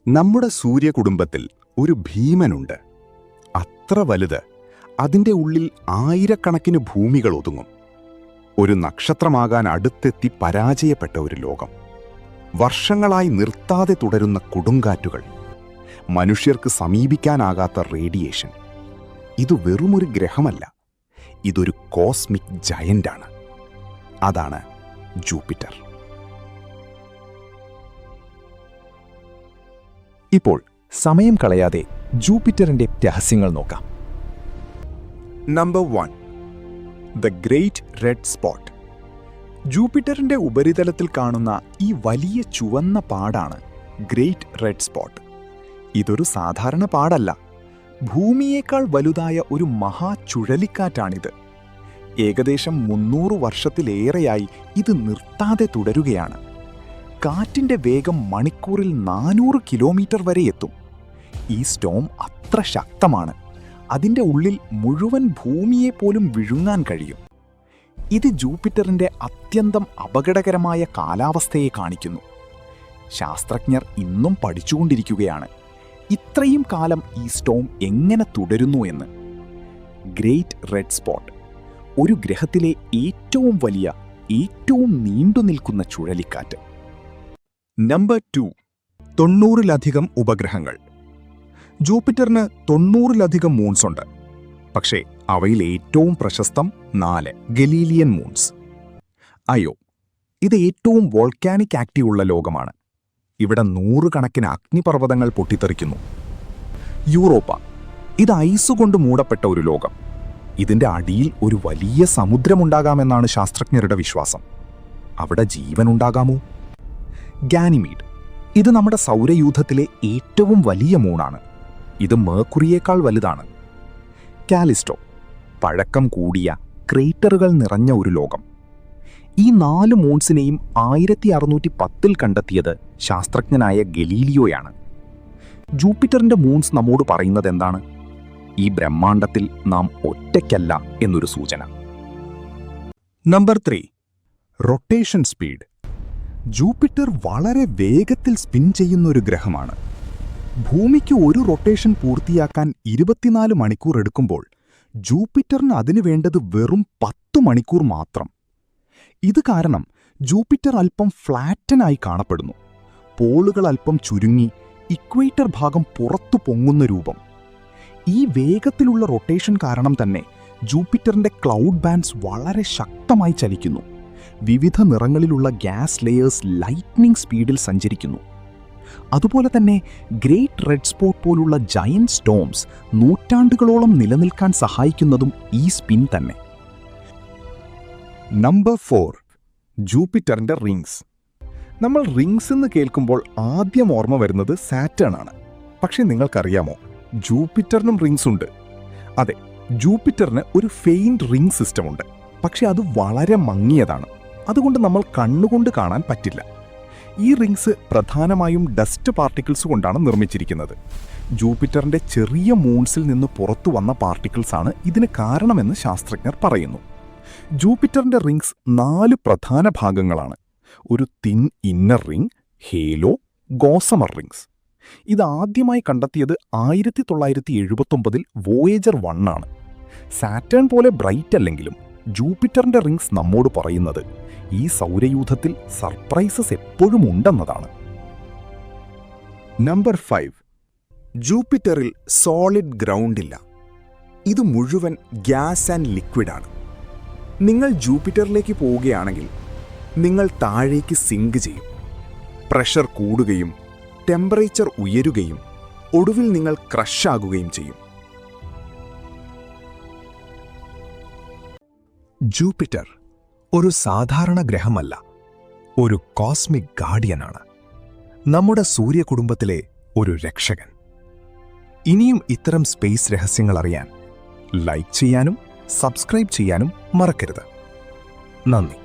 നമ്മുടെ സൂര്യകുടുംബത്തിൽ ഒരു ഭീമനുണ്ട്. അത്ര വലുത്, അതിൻ്റെ ഉള്ളിൽ ആയിരക്കണക്കിന് ഭൂമികൾ ഒതുങ്ങും. ഒരു നക്ഷത്രമാകാൻ അടുത്തെത്തി പരാജയപ്പെട്ട ഒരു ലോകം. വർഷങ്ങളായി നിർത്താതെ തുടരുന്ന കൊടുങ്കാറ്റുകൾ, മനുഷ്യർക്ക് സമീപിക്കാനാകാത്ത റേഡിയേഷൻ. ഇത് വെറുമൊരു ഗ്രഹമല്ല, ഇതൊരു കോസ്മിക് ജയന്റാണ്. അതാണ് ജൂപ്പിറ്റർ. ഇപ്പോൾ സമയം കളയാതെ ജൂപ്പിറ്ററിന്റെ രഹസ്യങ്ങൾ നോക്കാം. Number 1, the great red spot. ജൂപ്പിറ്ററിന്റെ ഉപരിതലത്തിൽ കാണുന്ന ഈ വലിയ ചുവന്ന പാടാണ് ഗ്രേറ്റ് റെഡ് സ്പോട്ട്. ഇതൊരു സാധാരണ പാടല്ല, ഭൂമിയേക്കാൾ വലുതായ ഒരു മഹാചുഴലിക്കാറ്റാണിത്. ഏകദേശം 300 വർഷത്തിലേറെയായി ഇത് നിർത്താതെ തുടരുകയാണ്. കാറ്റിന്റെ വേഗം മണിക്കൂറിൽ 400 കിലോമീറ്റർ വരെ എത്തും. ഈ സ്റ്റോം അത്ര ശക്തമാണ്, അതിൻ്റെ ഉള്ളിൽ മുഴുവൻ ഭൂമിയെ പോലും വിഴുങ്ങാൻ കഴിയും. ഇത് ജൂപ്പിറ്ററിന്റെ അത്യന്തം അപകടകരമായ കാലാവസ്ഥയെ കാണിക്കുന്നു. ശാസ്ത്രജ്ഞർ ഇന്നും പഠിച്ചുകൊണ്ടിരിക്കുകയാണ് ഇത്രയും കാലം ഈ സ്റ്റോം എങ്ങനെ തുടരുന്നു എന്ന്. ഗ്രേറ്റ് റെഡ് സ്പോട്ട് ഒരു ഗ്രഹത്തിലെ ഏറ്റവും വലിയ, ഏറ്റവും നീണ്ടുനിൽക്കുന്ന ചുഴലിക്കാറ്റ്. നമ്പർ 2, 90-ലധികം ഉപഗ്രഹങ്ങൾ. ജൂപ്പിറ്ററിന് 90-ലധികം മൂൺസ് ഉണ്ട്. പക്ഷേ അവയിൽ ഏറ്റവും പ്രശസ്തം 4 ഗലീലിയൻ മൂൺസ്. അയോ, ഇത് ഏറ്റവും വോൾക്കാനിക് ആക്റ്റീവ് ഉള്ള ലോകമാണ്. ഇവിടെ 100 കണക്കിന് അഗ്നിപർവ്വതങ്ങൾ പൊട്ടിത്തെറിക്കുന്നു. യൂറോപ്പ, ഇത് ഐസ് കൊണ്ട് മൂടപ്പെട്ട ഒരു ലോകം. ഇതിന്റെ അടിയിൽ ഒരു വലിയ സമുദ്രമുണ്ടാകാമെന്നാണ് ശാസ്ത്രജ്ഞരുടെ വിശ്വാസം. അവിടെ ജീവനുണ്ടാകാമോ? ഗാനിമീഡ്, ഇത് നമ്മുടെ സൗരയൂഥത്തിലെ ഏറ്റവും വലിയ മൂണാണ്. ഇത് മേർക്കുറിയേക്കാൾ വലുതാണ്. കാലിസ്റ്റോ, പഴക്കം കൂടിയ ക്രേറ്ററുകൾ നിറഞ്ഞ ഒരു ലോകം. ഈ 4 മൂൺസിനെയും 1610 കണ്ടെത്തിയത് ശാസ്ത്രജ്ഞനായ ഗലീലിയോയാണ്. ജൂപ്പിറ്ററിന്റെ മൂൺസ് നമ്മോട് പറയുന്നത് എന്താണ്? ഈ ബ്രഹ്മാണ്ഡത്തിൽ നാം ഒറ്റയ്ക്കല്ല എന്നൊരു സൂചന. Number 3, rotation speed. ജൂപ്പിറ്റർ വളരെ വേഗത്തിൽ സ്പിൻ ചെയ്യുന്ന ഒരു ഗ്രഹമാണ്. ഭൂമിക്ക് ഒരു റൊട്ടേഷൻ പൂർത്തിയാക്കാൻ 24 മണിക്കൂർ എടുക്കുമ്പോൾ ജൂപ്പിറ്ററിന് അതിനു വേണ്ടത് വെറും 10 മണിക്കൂർ മാത്രം. ഇത് കാരണം ജൂപ്പിറ്റർ അല്പം ഫ്ലാറ്റനായി കാണപ്പെടുന്നു. പോളുകൾ അല്പം ചുരുങ്ങി ഇക്വേറ്റർ ഭാഗം പുറത്തു പൊങ്ങുന്ന രൂപം. ഈ വേഗത്തിലുള്ള റൊട്ടേഷൻ കാരണം തന്നെ ജൂപ്പിറ്ററിന്റെ ക്ലൗഡ് ബാൻഡ്സ് വളരെ ശക്തമായി ചലിക്കുന്നു. വിവിധ നിറങ്ങളിലുള്ള ഗ്യാസ് ലെയേഴ്സ് ലൈറ്റ്നിംഗ് സ്പീഡിൽ സഞ്ചരിക്കുന്നു. അതുപോലെ തന്നെ ഗ്രേറ്റ് റെഡ് സ്പോട്ട് പോലുള്ള ജയന്റ് സ്റ്റോംസ് നൂറ്റാണ്ടുകളോളം നിലനിൽക്കാൻ സഹായിക്കുന്നതും ഈ സ്പിൻ തന്നെ. നമ്പർ 4, ജൂപ്പിറ്ററിന്റെ റിങ്സ്. നമ്മൾ റിങ്സ് എന്ന് കേൾക്കുമ്പോൾ ആദ്യം ഓർമ്മ വരുന്നത് സാറ്റേൺ ആണ്. പക്ഷെ നിങ്ങൾക്കറിയാമോ, ജൂപ്പിറ്ററിനും റിങ്സ് ഉണ്ട്. അതെ, ജൂപ്പിറ്ററിന് ഒരു ഫെയിൻറ്റ് റിംഗ് സിസ്റ്റം ഉണ്ട്. പക്ഷെ അത് വളരെ മങ്ങിയതാണ്. അതുകൊണ്ട് നമ്മൾ കണ്ണുകൊണ്ട് കാണാൻ പറ്റില്ല. ഈ റിങ്സ് പ്രധാനമായും ഡസ്റ്റ് പാർട്ടിക്കിൾസ് കൊണ്ടാണ് നിർമ്മിച്ചിരിക്കുന്നത്. ജൂപ്പിറ്ററിന്റെ ചെറിയ മൂൺസിൽ നിന്ന് പുറത്തു വന്ന പാർട്ടിക്കിൾസാണ് ഇതിന് കാരണമെന്ന് ശാസ്ത്രജ്ഞർ പറയുന്നു. ജൂപ്പിറ്ററിന്റെ റിങ്സ് 4 പ്രധാന ഭാഗങ്ങളാണ്. ഒരു തിൻ ഇന്നർ റിംഗ്, ഹേലോ, ഗോസമർ റിങ്സ്. ഇത് ആദ്യമായി കണ്ടെത്തിയത് 1979 വോയേജർ 1 ആണ്. സാറ്റേൺ പോലെ ബ്രൈറ്റ് അല്ലെങ്കിലും ജൂപ്പിറ്ററിന്റെ റിങ്സ് നമ്മോട് പറയുന്നത് ഈ സൗരയൂഥത്തിൽ സർപ്രൈസസ് എപ്പോഴും ഉണ്ടെന്നതാണ്. നമ്പർ 5, ജൂപ്പിറ്ററിൽ സോളിഡ് ഗ്രൗണ്ട് ഇല്ല. ഇത് മുഴുവൻ ഗ്യാസ് ആൻഡ് ലിക്വിഡാണ്. നിങ്ങൾ ജൂപ്പിറ്ററിലേക്ക് പോവുകയാണെങ്കിൽ നിങ്ങൾ താഴേക്ക് സിങ്ക് ചെയ്യും. പ്രഷർ കൂടുകയും ടെമ്പറേച്ചർ ഉയരുകയും ഒടുവിൽ നിങ്ങൾ ക്രഷാകുകയും ചെയ്യും. ജൂപ്പിറ്റർ ഒരു സാധാരണ ഗ്രഹമല്ല, ഒരു കോസ്മിക് ഗാർഡിയനാണ്. നമ്മുടെ സൂര്യകുടുംബത്തിലെ ഒരു രക്ഷകൻ. ഇനിയും ഇത്തരം സ്പേസ് രഹസ്യങ്ങൾ അറിയാൻ ലൈക്ക് ചെയ്യാനും സബ്സ്ക്രൈബ് ചെയ്യാനും മറക്കരുത്. നന്ദി.